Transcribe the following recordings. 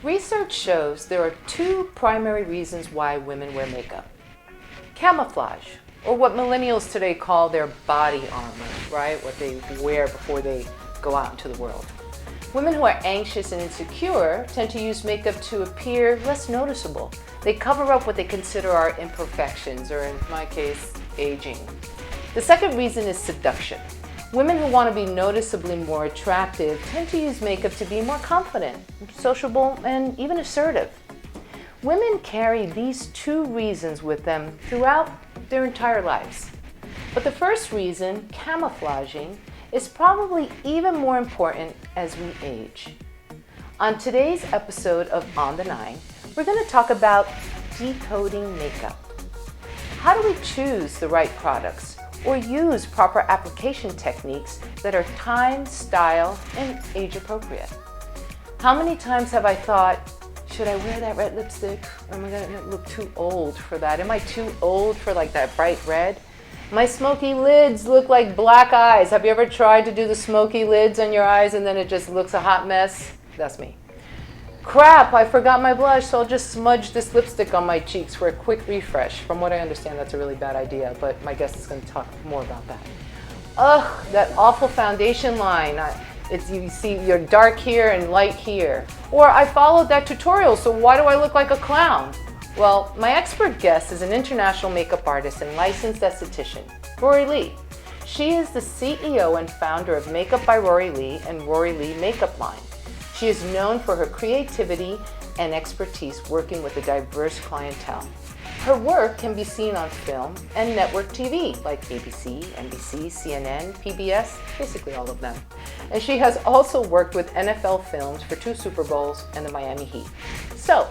Research shows there are two primary reasons why women wear makeup. Camouflage, or what millennials today call their body armor, right? What they wear before they go out into the world. Women who are anxious and insecure tend to use makeup to appear less noticeable. They cover up what they consider our imperfections, or in my case, aging. The second reason is seduction. Women who want to be noticeably more attractive tend to use makeup to be more confident, sociable, and even assertive. Women carry these two reasons with them throughout their entire lives. But the first reason, camouflaging, is probably even more important as we age. On today's episode of On the Nine, we're going to talk about decoding makeup. How do we choose the right products or use proper application techniques that are time, style, and age appropriate? How many times have I thought, should I wear that red lipstick, or am I gonna look too old for that? Am I too old for like that bright red? My smoky lids look like black eyes. Have you ever tried to do the smoky lids on your eyes and then it just looks a hot mess? That's me. Crap, I forgot my blush, so I'll just smudge this lipstick on my cheeks for a quick refresh. From what I understand, that's a really bad idea, but my guest is going to talk more about that. Ugh, that awful foundation line. You see your dark here and light here. Or I followed that tutorial, so why do I look like a clown? Well, my expert guest is an international makeup artist and licensed esthetician, Rory Lee. She is the CEO and founder of Makeup by Rory Lee and Rory Lee Makeup Line. She is known for her creativity and expertise working with a diverse clientele. Her work can be seen on film and network TV like ABC, NBC, CNN, PBS, basically all of them. And she has also worked with NFL Films for 2 Super Bowls and the Miami Heat. So,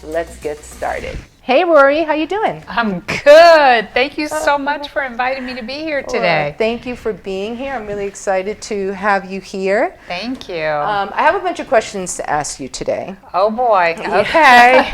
let's get started. Hey Rory, how you doing? I'm good. Thank you so much for inviting me to be here today. Well, thank you for being here. I'm really excited to have you here. Thank you. I have a bunch of questions to ask you today. Oh boy. Okay.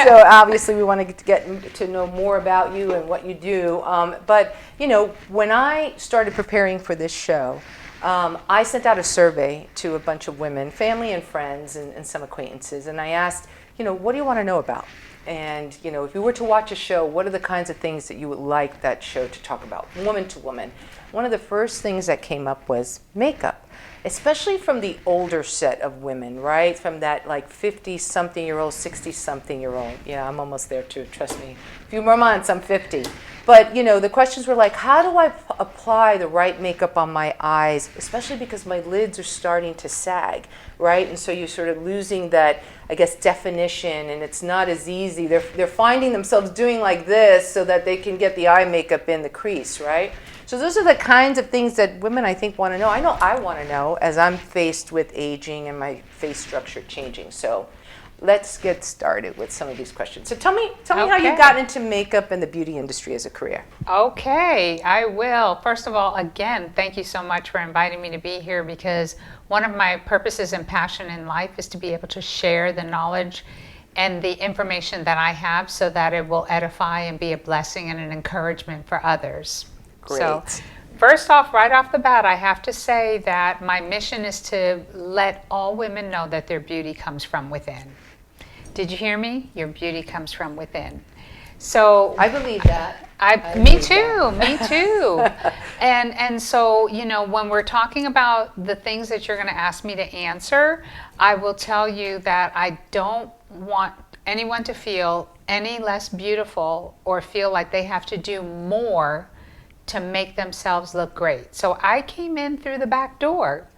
So obviously we want to get to know more about you and what you do. But you know, when I started preparing for this show, I sent out a survey to a bunch of women, family and friends, and some acquaintances, and I asked, you know, what do you want to know about? And, you know, if you were to watch a show, what are the kinds of things that you would like that show to talk about, woman to woman? One of the first things that came up was makeup, especially from the older set of women, right? From that like 50-something-year-old, 60-something-year-old. Yeah, I'm almost there too, trust me. A few more months, I'm 50. But, you know, the questions were like, how do I apply the right makeup on my eyes, especially because my lids are starting to sag, right? And so you're sort of losing that, I guess, definition, and it's not as easy. They're finding themselves doing like this so that they can get the eye makeup in the crease, right? So those are the kinds of things that women, I think, want to know. I know I want to know as I'm faced with aging and my face structure changing. So let's get started with some of these questions. So tell me how you got into makeup and the beauty industry as a career. Okay, I will. First of all, again, thank you so much for inviting me to be here, because one of my purposes and passion in life is to be able to share the knowledge and the information that I have so that it will edify and be a blessing and an encouragement for others. Great. So, first off, right off the bat, I have to say that my mission is to let all women know that their beauty comes from within. Did you hear me? Your beauty comes from within. So I believe that. Me too. And so, you know, when we're talking about the things that you're going to ask me to answer, I will tell you that I don't want anyone to feel any less beautiful or feel like they have to do more to make themselves look great. So I came in through the back door.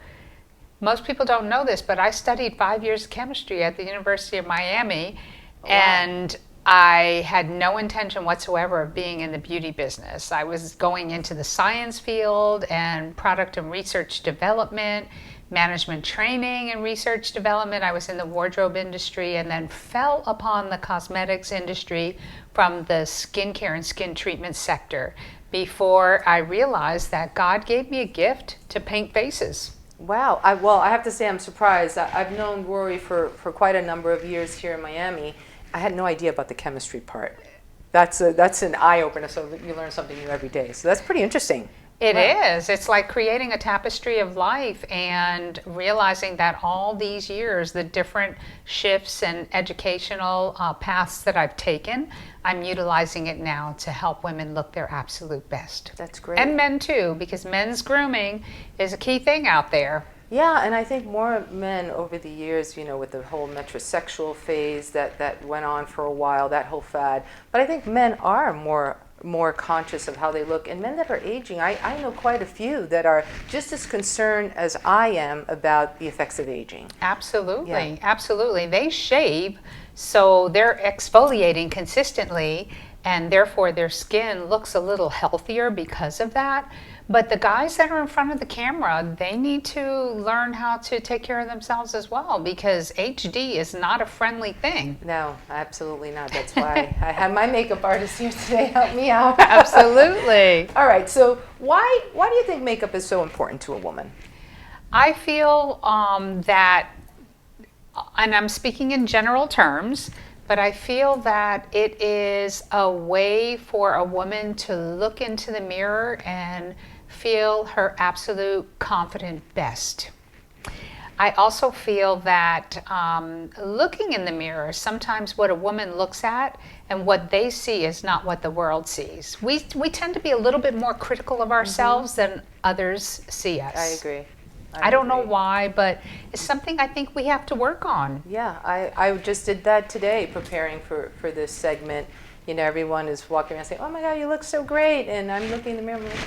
Most people don't know this, but I studied 5 years of chemistry at the University of Miami. Wow. And I had no intention whatsoever of being in the beauty business. I was going into the science field and product and research development, management training and research development. I was in the wardrobe industry and then fell upon the cosmetics industry from the skincare and skin treatment sector before I realized that God gave me a gift to paint faces. Wow. I have to say I'm surprised. I've known Rory for quite a number of years here in Miami. I had no idea about the chemistry part. That's an eye-opener, so you learn something new every day. So that's pretty interesting. It is. It's like creating a tapestry of life and realizing that all these years, the different shifts and educational paths that I've taken, I'm utilizing it now to help women look their absolute best. That's great. And men too, because men's grooming is a key thing out there. Yeah, and I think more men over the years, with the whole metrosexual phase that went on for a while, that whole fad. But I think men are more conscious of how they look. And men that are aging, I know quite a few that are just as concerned as I am about the effects of aging. Absolutely, Yeah. absolutely. They shave, so they're exfoliating consistently, and therefore their skin looks a little healthier because of that. But the guys that are in front of the camera, they need to learn how to take care of themselves as well, because HD is not a friendly thing. No, absolutely not. That's why I had my makeup artist here today help me out. Absolutely. All right, so why do you think makeup is so important to a woman? I feel that, and I'm speaking in general terms, but I feel that it is a way for a woman to look into the mirror and feel her absolute confident best. I also feel that looking in the mirror, sometimes what a woman looks at and what they see is not what the world sees. We tend to be a little bit more critical of ourselves than others see us. I agree. I don't know why, but it's something I think we have to work on. Yeah, I just did that today preparing for this segment. Everyone is walking around saying, "Oh my God, you look so great," and I'm looking in the mirror, I'm like,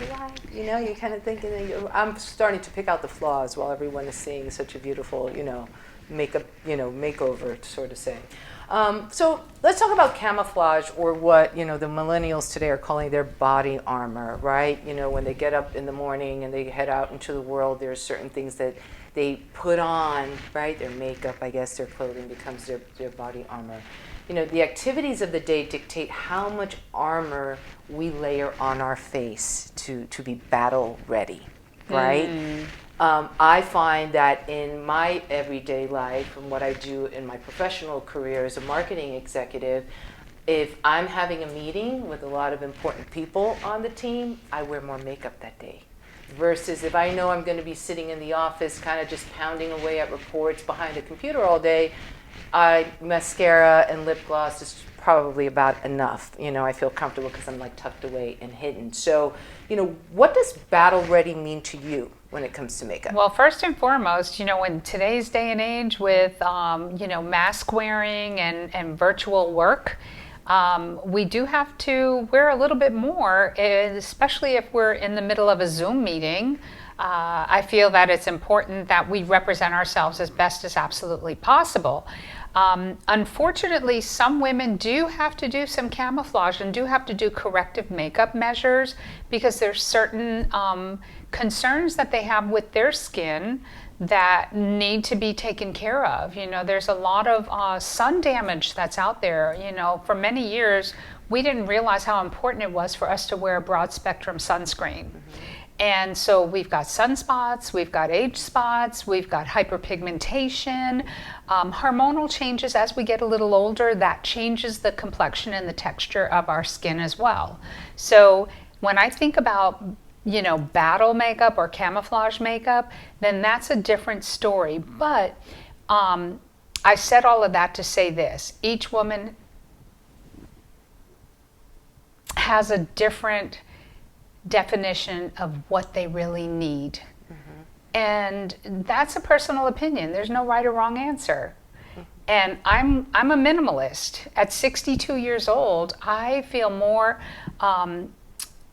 why? You're kind of thinking, I'm starting to pick out the flaws while everyone is seeing such a beautiful, makeup, makeover, sort of say. So let's talk about camouflage, or what, the millennials today are calling their body armor, right? When they get up in the morning and they head out into the world, there are certain things that they put on, right? Their makeup, I guess, their clothing becomes their body armor. The activities of the day dictate how much armor we layer on our face to be battle ready, right? I find that in my everyday life and what I do in my professional career as a marketing executive, if I'm having a meeting with a lot of important people on the team, I wear more makeup that day. Versus if I know I'm going to be sitting in the office kind of just pounding away at reports behind a computer all day, mascara and lip gloss is probably about enough. I feel comfortable because I'm like tucked away and hidden. So, what does battle ready mean to you when it comes to makeup? Well, first and foremost, in today's day and age with, mask wearing and virtual work, we do have to wear a little bit more, especially if we're in the middle of a Zoom meeting. I feel that it's important that we represent ourselves as best as absolutely possible. Unfortunately, some women do have to do some camouflage and do have to do corrective makeup measures because there's certain concerns that they have with their skin that need to be taken care of. There's a lot of sun damage that's out there. For many years, we didn't realize how important it was for us to wear a broad spectrum sunscreen. And so we've got sunspots, we've got age spots, we've got hyperpigmentation, hormonal changes as we get a little older, that changes the complexion and the texture of our skin as well. So when I think about, battle makeup or camouflage makeup, then that's a different story. But I said all of that to say this: each woman has a different definition of what they really need. And that's a personal opinion. There's no right or wrong answer. And I'm a minimalist. At 62 years old, I feel more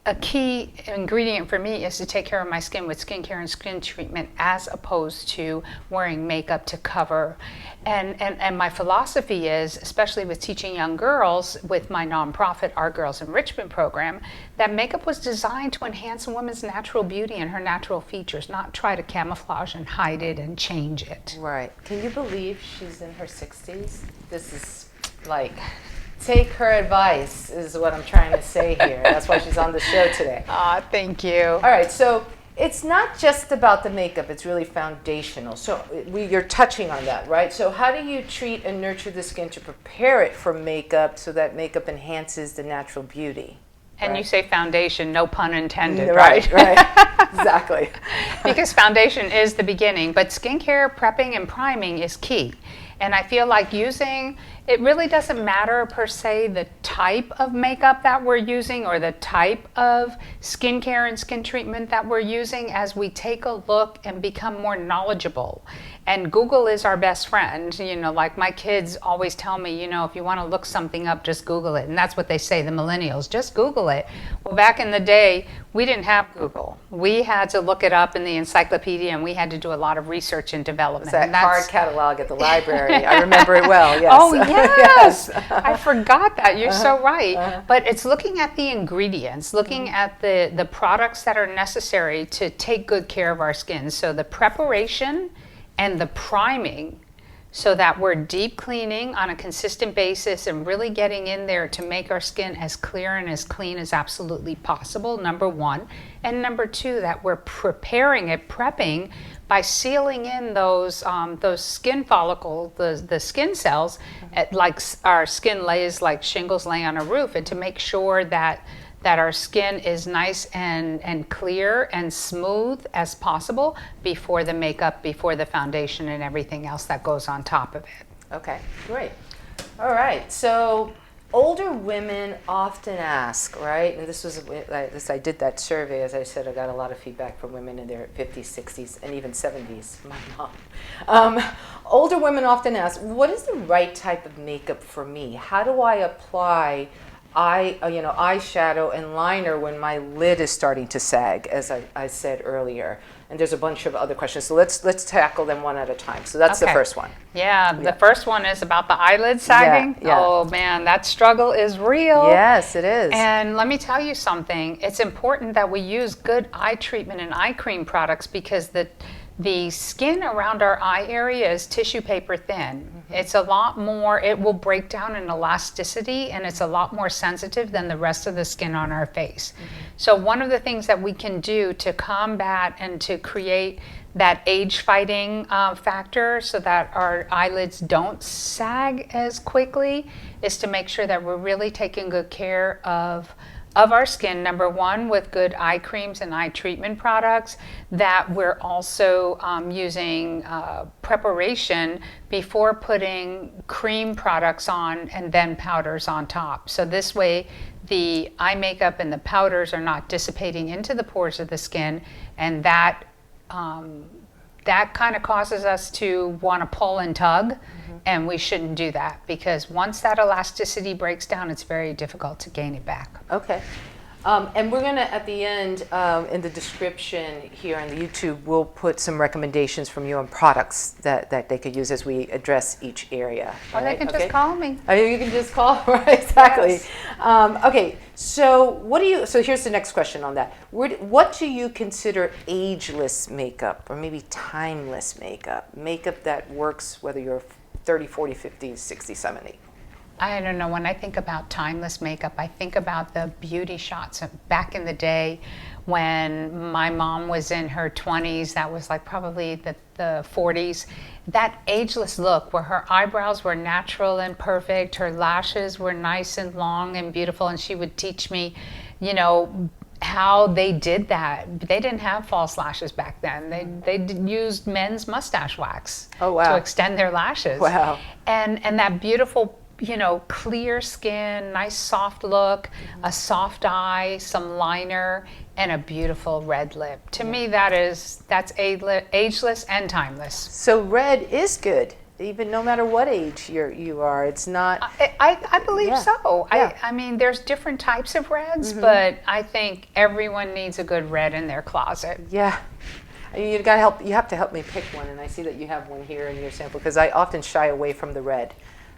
a key ingredient for me is to take care of my skin with skincare and skin treatment as opposed to wearing makeup to cover. And my philosophy is, especially with teaching young girls with my nonprofit, Our Girls Enrichment Program, that makeup was designed to enhance a woman's natural beauty and her natural features, not try to camouflage and hide it and change it. Right. Can you believe she's in her 60s? This is like, take her advice is what I'm trying to say here. That's why she's on the show today. Thank you. All right, so it's not just about the makeup, it's really foundational. So you're touching on that, right? So how do you treat and nurture the skin to prepare it for makeup so that makeup enhances the natural beauty? And right? You say foundation, no pun intended, right? Right, exactly. Because foundation is the beginning, but skincare, prepping, and priming is key. And I feel like it really doesn't matter per se the type of makeup that we're using or the type of skincare and skin treatment that we're using as we take a look and become more knowledgeable. And Google is our best friend. Like my kids always tell me, if you want to look something up, just Google it. And that's what they say, the millennials, just Google it. Well, back in the day, we didn't have Google. We had to look it up in the encyclopedia, and we had to do a lot of research and development. That card catalog at the library. I remember it well, yes. Oh, yes. I forgot that. You're so right. But it's looking at the ingredients, looking at the products that are necessary to take good care of our skin. So the preparation and the priming, so that we're deep cleaning on a consistent basis and really getting in there to make our skin as clear and as clean as absolutely possible, number one. And number two, that we're prepping by sealing in those skin follicles, the skin cells, like our skin lays like shingles lay on a roof, and to make sure that our skin is nice and clear and smooth as possible before the makeup, before the foundation, and everything else that goes on top of it. Okay, great. All right, so older women often ask, right? And I did that survey, as I said, I got a lot of feedback from women in their 50s, 60s, and even 70s, my mom. Older women often ask, what is the right type of makeup for me? How do I apply eyeshadow and liner when my lid is starting to sag, as I said earlier? And there's a bunch of other questions, so let's tackle them one at a time. So that's the first one. Yeah, the first one is about the eyelid sagging. Yeah. Oh man, that struggle is real. Yes, it is. And let me tell you something. It's important that we use good eye treatment and eye cream products, because the skin around our eye area is tissue paper thin. Mm-hmm. It's a lot more, it will break down in elasticity, and it's a lot more sensitive than the rest of the skin on our face. Mm-hmm. So one of the things that we can do to combat and to create that age fighting factor so that our eyelids don't sag as quickly is to make sure that we're really taking good care of our skin, number one, with good eye creams and eye treatment products, that we're also using preparation before putting cream products on and then powders on top. So this way the eye makeup and the powders are not dissipating into the pores of the skin, and that kind of causes us to want to pull and tug. And we shouldn't do that, because once that elasticity breaks down, it's very difficult to gain it back. Okay. And we're going to, at the end, in the description here on the YouTube, we'll put some recommendations from you on products that they could use as we address each area. Or they can just call me. Oh, you can just call, right? Exactly. Yes. Okay, so so here's the next question on that. What do you consider ageless makeup, or maybe timeless makeup? Makeup that works whether you're 30, 40, 50, 60, 70. I don't know. When I think about timeless makeup, I think about the beauty shots back in the day when my mom was in her 20s. That was like probably the 40s. That ageless look where her eyebrows were natural and perfect, her lashes were nice and long and beautiful, and she would teach me, how they did that. They didn't have false lashes back then. They used men's mustache wax to extend their lashes. Wow. And that beautiful, clear skin, nice soft look, a soft eye, some liner, and a beautiful red lip. To me, that's ageless and timeless. So red is good. even no matter what age you are. It's not. I believe Yeah. so. Yeah. I mean, there's different types of reds, but I think everyone needs a good red in their closet. Yeah. You got to help. You have to help me pick one, and I see that you have one here in your sample because I often shy away from the red.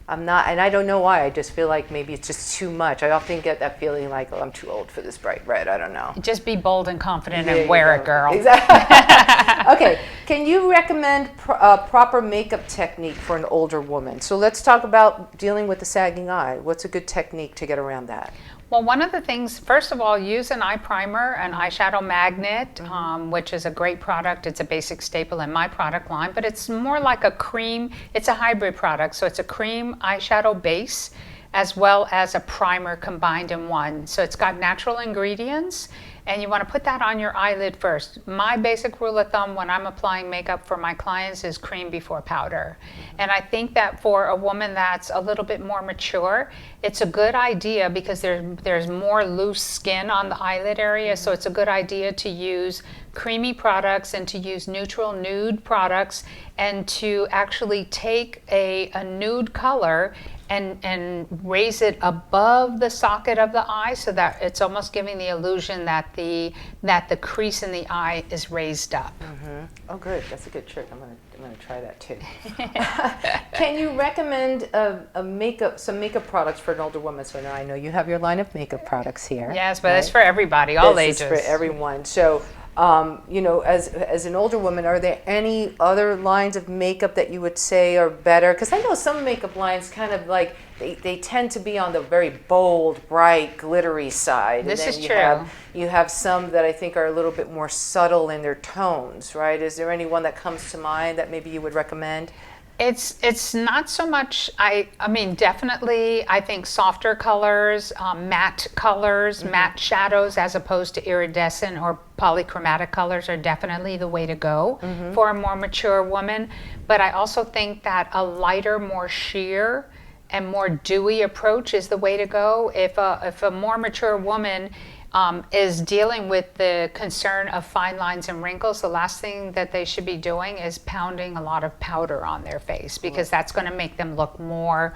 I'm not, and I don't know why. I just feel like maybe it's just too much. I often get that feeling like, oh, I'm too old for this bright red. I don't know. Just be bold and confident There and you wear go. it, girl. Exactly. Okay. Can you recommend proper makeup technique for an older woman? So let's talk about dealing with the sagging eye. What's a good technique to get around that? Well, one of the things, first of all, use an eye primer, an eyeshadow magnet, which is a great product. It's a basic staple in my product line, but it's more like a cream. It's a hybrid product, so it's a cream eyeshadow base as well as a primer combined in one. So it's got natural ingredients, and you want to put that on your eyelid first. My basic rule of thumb when I'm applying makeup for my clients is cream before powder. And I think that for a woman that's a little bit more mature, it's a good idea because there's more loose skin on the eyelid area, so it's a good idea to use creamy products and to use neutral nude products and to actually take a nude color and raise it above the socket of the eye so that it's almost giving the illusion that the crease in the eye is raised up. Oh, good. That's a good trick. I'm gonna try that too. Can you recommend some makeup products for an older woman? So now I know you have your line of makeup products here. Yes, but it's for everybody, all This ages. is for everyone. So, as an older woman, are there any other lines of makeup that you would say are better? Because I know some makeup lines kind of like they tend to be on the very bold, bright, glittery side. This and is then true. You have some that I think are a little bit more subtle in their tones, right? Is there any one that comes to mind that maybe you would recommend? It's not so much, I mean, definitely, I think softer colors, matte colors, matte shadows, as opposed to iridescent or polychromatic colors are definitely the way to go for a more mature woman. But I also think that a lighter, more sheer and more dewy approach is the way to go. If a more mature woman is dealing with the concern of fine lines and wrinkles, the last thing that they should be doing is pounding a lot of powder on their face because that's going to make them look more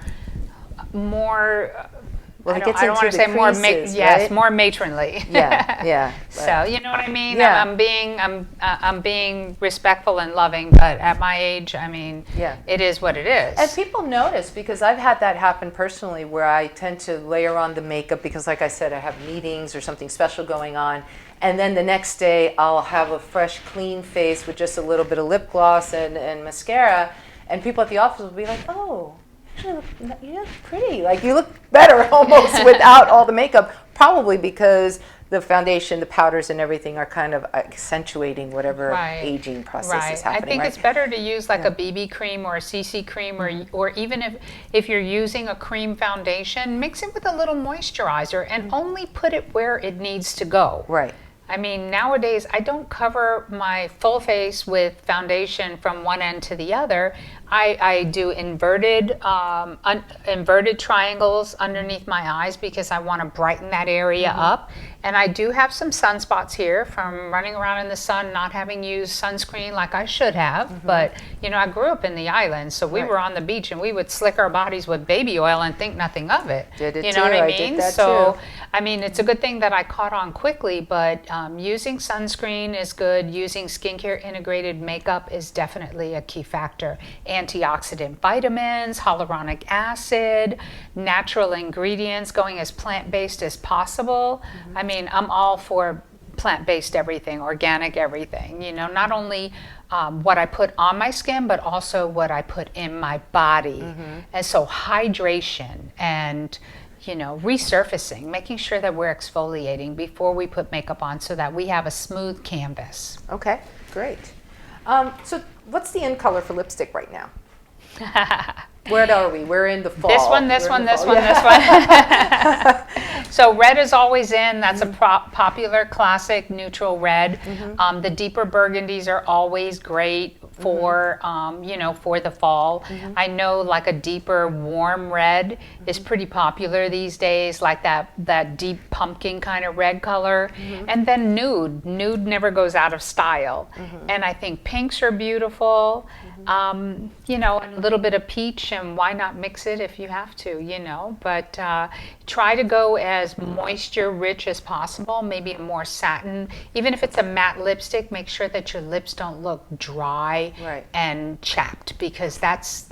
Well, I it don't, gets I don't want into to the say more creases, yes, right? more matronly. Yeah. So you know what I mean? Yeah. I'm being respectful and loving, but at my age, I mean, Yeah. it is what it is. And people notice, because I've had that happen personally, where I tend to layer on the makeup because, like I said, I have meetings or something special going on, and then the next day I'll have a fresh, clean face with just a little bit of lip gloss and mascara, and people at the office will be like, "Oh, actually, you look pretty. Like you look better almost without all the makeup." Probably because the foundation, the powders, and everything are kind of accentuating whatever aging process is happening. I think it's better to use like a BB cream or a CC cream, or even if you're using a cream foundation, mix it with a little moisturizer and only put it where it needs to go. Right. I mean, nowadays I don't cover my full face with foundation from one end to the other. I do inverted triangles underneath my eyes because I want to brighten that area up. And I do have some sunspots here from running around in the sun, not having used sunscreen like I should have. But, you know, I grew up in the islands, so we were on the beach and we would slick our bodies with baby oil and think nothing of it. Did it you know too. what I I mean? did that so, too. I mean, it's a good thing that I caught on quickly, but using sunscreen is good. Using skincare integrated makeup is definitely a key factor. Antioxidant vitamins, hyaluronic acid, natural ingredients, going as plant-based as possible. I mean, I'm all for plant-based everything, organic everything. You know, not only what I put on my skin, but also what I put in my body. And so hydration and, you know, resurfacing, making sure that we're exfoliating before we put makeup on so that we have a smooth canvas. Okay, great. So what's the end color for lipstick right now? Where are we? We're in the fall. This one. So red is always in. That's a popular classic neutral red. The deeper burgundies are always great for, you know, for the fall. I know like a deeper warm red is pretty popular these days, like that deep pumpkin kind of red color. And then nude. Nude never goes out of style. And I think pinks are beautiful. You know, and a little bit of peach, and why not mix it if you have to, you know. But try to go as moisture rich as possible, maybe a more satin. Even if it's a matte lipstick, make sure that your lips don't look dry and chapped, because that's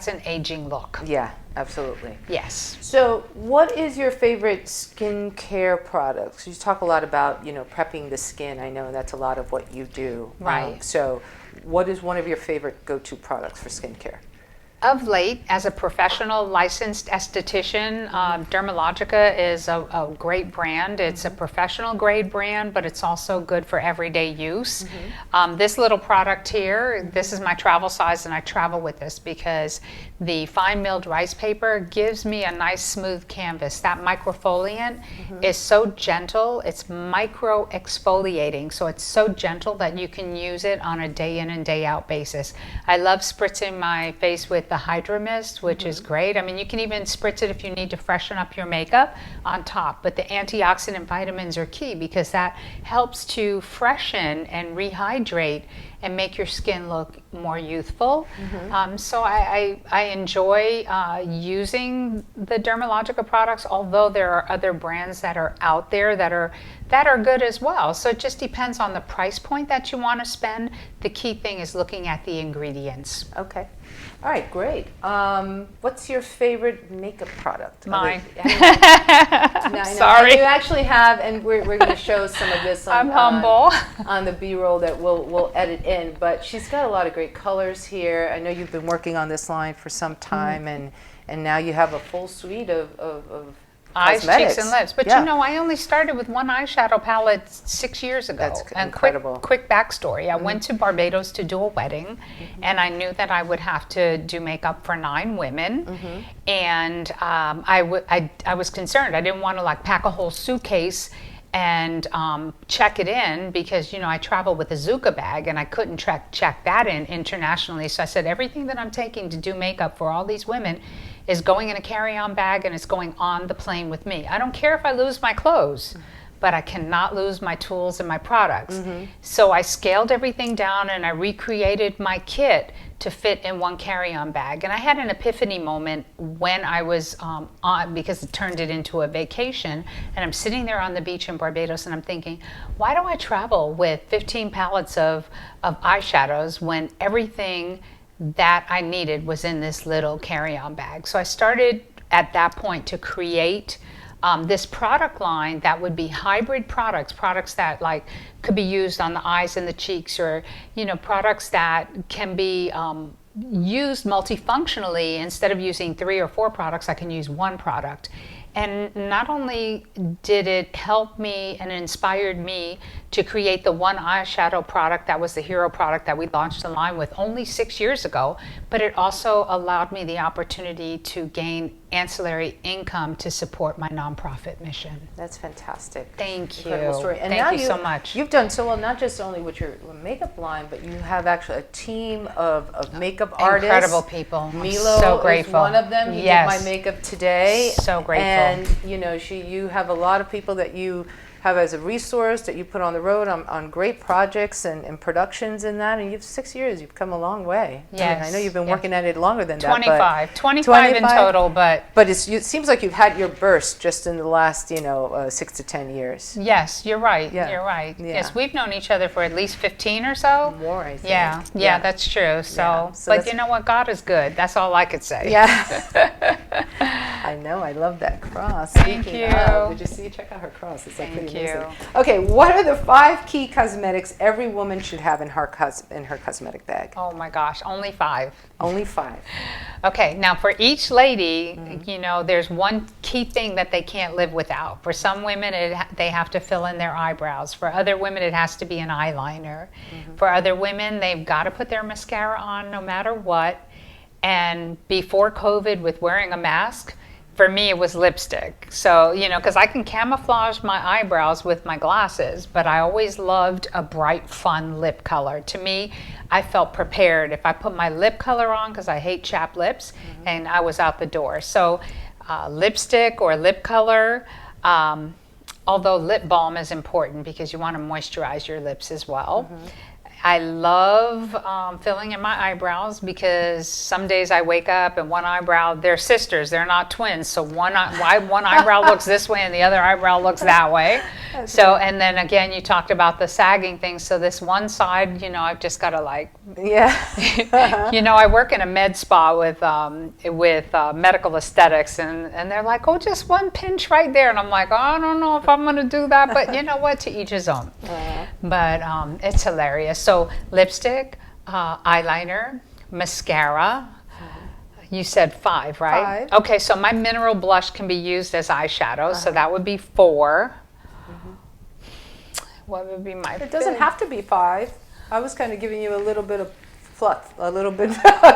an aging look. Yeah, absolutely. Yes. So what is your favorite skincare products? You talk a lot about, you know, prepping the skin. I know that's a lot of what you do. Right. So what is one of your favorite go-to products for skincare? Of late, as a professional licensed esthetician, Dermalogica is a great brand. It's a professional grade brand, but it's also good for everyday use. This little product here, this is my travel size, and I travel with this because the fine milled rice paper gives me a nice smooth canvas. That microfoliant is so gentle. It's micro exfoliating, so it's so gentle that you can use it on a day in and day out basis. I love spritzing my face with the Hydra Mist, which is great. I mean, you can even spritz it if you need to freshen up your makeup on top, but the antioxidant vitamins are key because that helps to freshen and rehydrate and make your skin look more youthful. So I enjoy using the Dermalogica products, although there are other brands that are out there that are good as well. So it just depends on the price point that you want to spend. The key thing is looking at the ingredients. Okay. All right, great. What's your favorite makeup product? Mine. Sorry. You actually have, and we're going to show some of this on, I'm humble. on the B-roll that we'll edit in, but she's got a lot of great colors here. I know you've been working on this line for some time, and now you have a full suite of eyes, cosmetics. cheeks, and lips. But you know, I only started with one eyeshadow palette 6 years ago. That's and incredible. Quick backstory. I went to Barbados to do a wedding, and I knew that I would have to do makeup for 9 women. And I was concerned. I didn't want to like pack a whole suitcase and check it in, because you know I travel with a Zuka bag and I couldn't check that in internationally. So I said, everything that I'm taking to do makeup for all these women is going in a carry-on bag, and it's going on the plane with me. I don't care if I lose my clothes, but I cannot lose my tools and my products. So I scaled everything down and I recreated my kit to fit in one carry-on bag. And I had an epiphany moment when I was because it turned it into a vacation, and I'm sitting there on the beach in Barbados and I'm thinking, why do I travel with 15 palettes of eyeshadows when everything that I needed was in this little carry-on bag? So I started at that point to create this product line that would be hybrid products that like could be used on the eyes and the cheeks, or you know, products that can be used multifunctionally. Instead of using 3 or 4 products, I can use one product. And not only did it help me and inspired me to create the one eyeshadow product that was the hero product that we launched the line with only 6 years ago, but it also allowed me the opportunity to gain ancillary income to support my nonprofit mission. That's fantastic. Thank you. Incredible story. And Thank now you so much. You've done so well, not just only with your makeup line, but you have actually a team of makeup artists. Incredible people. Milo I'm so grateful. is one of them. He did my makeup today. So grateful. And you know, you have a lot of people that you have as a resource that you put on the road on great projects and productions and that. And you've 6 years. You've come a long way. Yes. I know you've been working at it longer than 25 in total, but it seems like you've had your burst just in the last 6 to 10 years. Yes, you're right. Yeah. You're right. Yeah. Yes, we've known each other for at least 15 or so. More, I think. Yeah, that's true. So but you know what? God is good. That's all I could say. Yeah. I know. I love that cross. Thank Speaking you. of, did you see? Check out her cross. It's like Thank pretty you. amazing. Okay, what are the 5 key cosmetics every woman should have in her cosmetic bag? Oh my gosh, only 5. Only 5. Okay, now for each lady, you know, there's one key thing that they can't live without. For some women, they have to fill in their eyebrows. For other women, it has to be an eyeliner. For other women, they've got to put their mascara on no matter what. And before COVID, with wearing a mask, for me, it was lipstick. So, you know, because I can camouflage my eyebrows with my glasses, but I always loved a bright, fun lip color. To me, I felt prepared if I put my lip color on, because I hate chapped lips, and I was out the door. So lipstick or lip color, although lip balm is important because you want to moisturize your lips as well. I love filling in my eyebrows because some days I wake up and one eyebrow, they're sisters, they're not twins. So one eyebrow looks this way and the other eyebrow looks that way. So, and then again, you talked about the sagging thing. So this one side, I've just got to like, I work in a med spa with medical aesthetics and they're like, oh, just one pinch right there. And I'm like, oh, I don't know if I'm going to do that, but you know what, to each his own. But it's hilarious. So lipstick, eyeliner, mascara. You said 5, right? 5. Okay, so my mineral blush can be used as eyeshadow, so that would be 4. What would be my It doesn't have to be 5. I was kind of giving you a little bit of fluff, a little bit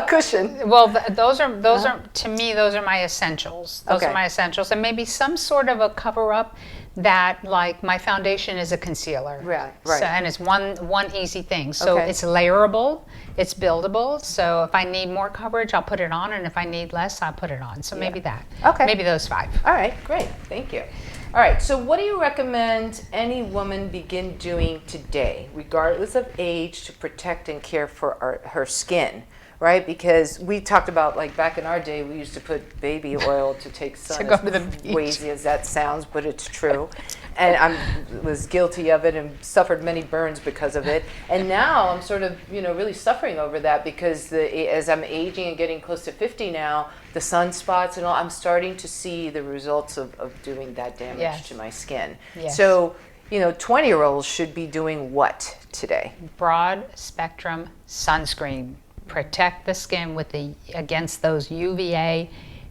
cushion. Well, those are to me, those are my essentials. Those Okay. are my essentials, and maybe some sort of a cover up that, like, my foundation is a concealer. Right. So, and it's one easy thing. So Okay. it's layerable, it's buildable. So if I need more coverage, I'll put it on, and if I need less, I'll put it on. So maybe that. Okay. Maybe those 5. All right, great. Thank you. All right, so what do you recommend any woman begin doing today, regardless of age, to protect and care for her skin, right? Because we talked about, like, back in our day, we used to put baby oil to take sun, go to the beach. crazy as that sounds, but it's true. And I was guilty of it and suffered many burns because of it. And now I'm sort of, really suffering over that because as I'm aging and getting close to 50 now, the sunspots and all, I'm starting to see the results of doing that damage to my skin. Yes. So, 20-year-olds should be doing what today? Broad spectrum sunscreen. Protect the skin against those UVA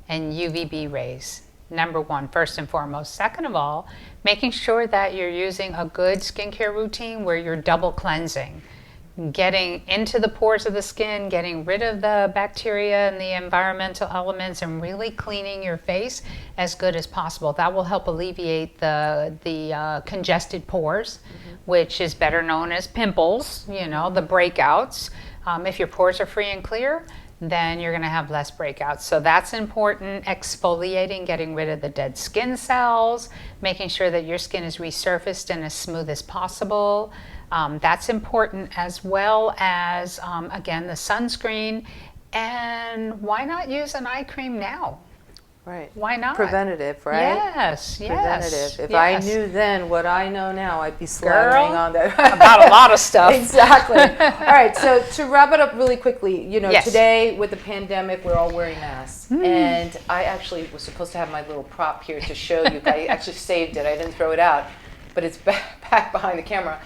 and UVB rays. Number 1, first and foremost. Second of all, making sure that you're using a good skincare routine where you're double cleansing. Getting into the pores of the skin, getting rid of the bacteria and the environmental elements, and really cleaning your face as good as possible. That will help alleviate the congested pores, which is better known as pimples, the breakouts. If your pores are free and clear, then you're going to have less breakouts. So that's important. Exfoliating, getting rid of the dead skin cells, making sure that your skin is resurfaced and as smooth as possible. That's important, as well as, again, the sunscreen. And why not use an eye cream now? Right. Why not? Preventative, right? Yes. Preventative. If yes. I knew then what I know now, I'd be slathering on that. About a lot of stuff. Exactly. All right, so to wrap it up really quickly, Yes. today with the pandemic, we're all wearing masks. And I actually was supposed to have my little prop here to show you. I actually saved it. I didn't throw it out, but it's back behind the camera.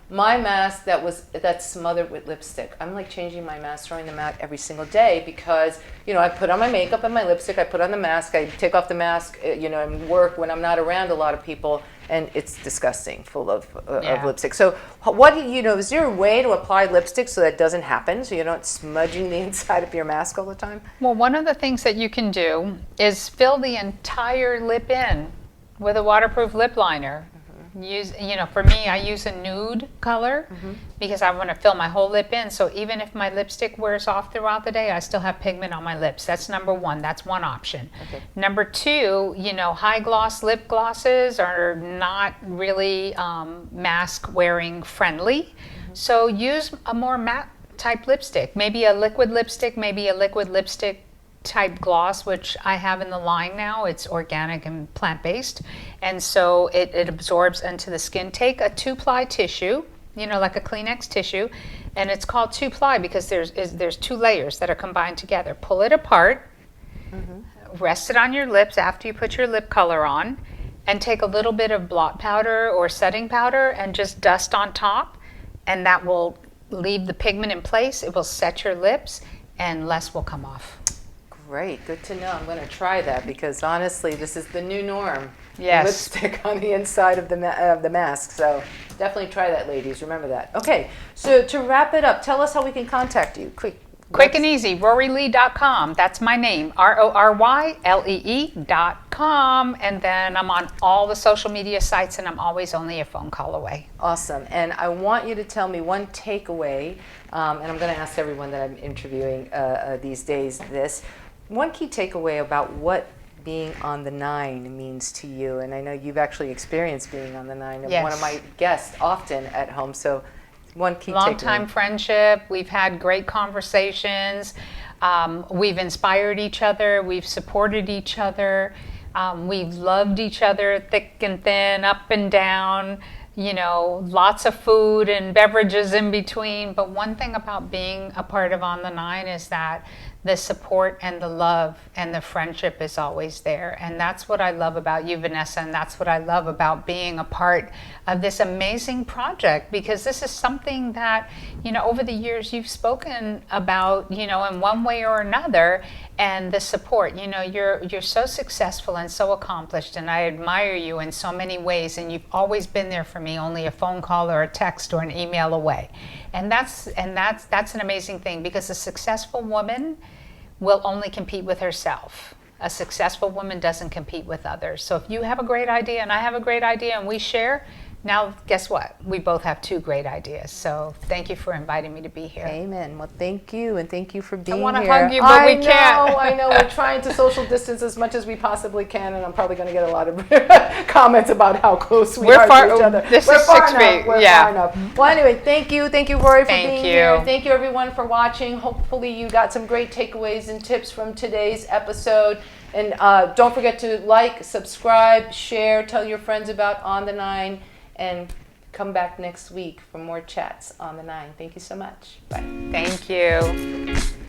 My mask that's smothered with lipstick. I'm like changing my mask, throwing them out every single day because, I put on my makeup and my lipstick, I put on the mask, I take off the mask, and work when I'm not around a lot of people, and it's disgusting, full of lipstick. So what is there a way to apply lipstick so that doesn't happen, so you're not smudging the inside of your mask all the time? Well, one of the things that you can do is fill the entire lip in with a waterproof lip liner. For me, I use a nude color because I want to fill my whole lip in. So even if my lipstick wears off throughout the day, I still have pigment on my lips. That's number 1. That's one option. Okay. Number 2, high gloss lip glosses are not really mask wearing friendly. So use a more matte type lipstick, maybe a liquid lipstick type gloss, which I have in the line now. It's organic and plant-based, and so it absorbs into the skin. Take a 2-ply tissue, like a Kleenex tissue, and it's called 2-ply because there's 2 layers that are combined together. Pull it apart, rest it on your lips after you put your lip color on, and take a little bit of blot powder or setting powder and just dust on top, and that will leave the pigment in place. It will set your lips, and less will come off. Great, good to know. I'm going to try that because honestly, this is the new norm. Yes. Lipstick on the inside of the mask. So definitely try that, ladies. Remember that. Okay, so to wrap it up, tell us how we can contact you. Quick and easy, RoryLee.com. That's my name, RoryLee.com. And then I'm on all the social media sites, and I'm always only a phone call away. Awesome. And I want you to tell me one takeaway, and I'm going to ask everyone that I'm interviewing these days this. One key takeaway about what being on the 9 means to you, and I know you've actually experienced being on the 9. Yes. One of my guests often at home, so One key Long-time takeaway. friendship. We've had great conversations. We've inspired each other. We've supported each other. We've loved each other thick and thin, up and down. Lots of food and beverages in between. But one thing about being a part of On the Nine is that the support and the love and the friendship is always there. And that's what I love about you, Vanessa, and that's what I love about being a part of this amazing project, because this is something that, over the years you've spoken about, in one way or another, and the support. You're so successful and so accomplished, and I admire you in so many ways, and you've always been there for me, only a phone call or a text or an email away. And that's an amazing thing, because a successful woman will only compete with herself. A successful woman doesn't compete with others. So if you have a great idea and I have a great idea and we share, now guess what? We both have two great ideas. So thank you for inviting me to be here. Amen. Well, thank you, and thank you for being here. I want to hug you, but we can't. I know. We're trying to social distance as much as we possibly can, and I'm probably going to get a lot of comments about how close we are to each other. This We're is far 6 enough. feet. We're Yeah. far enough. Well, anyway, thank you, Rory, for Thank being you. here. Thank you, everyone, for watching. Hopefully, you got some great takeaways and tips from today's episode. And don't forget to like, subscribe, share, tell your friends about On the Nine, and come back next week for more chats on the Nine. Thank you so much. Bye. Thank you.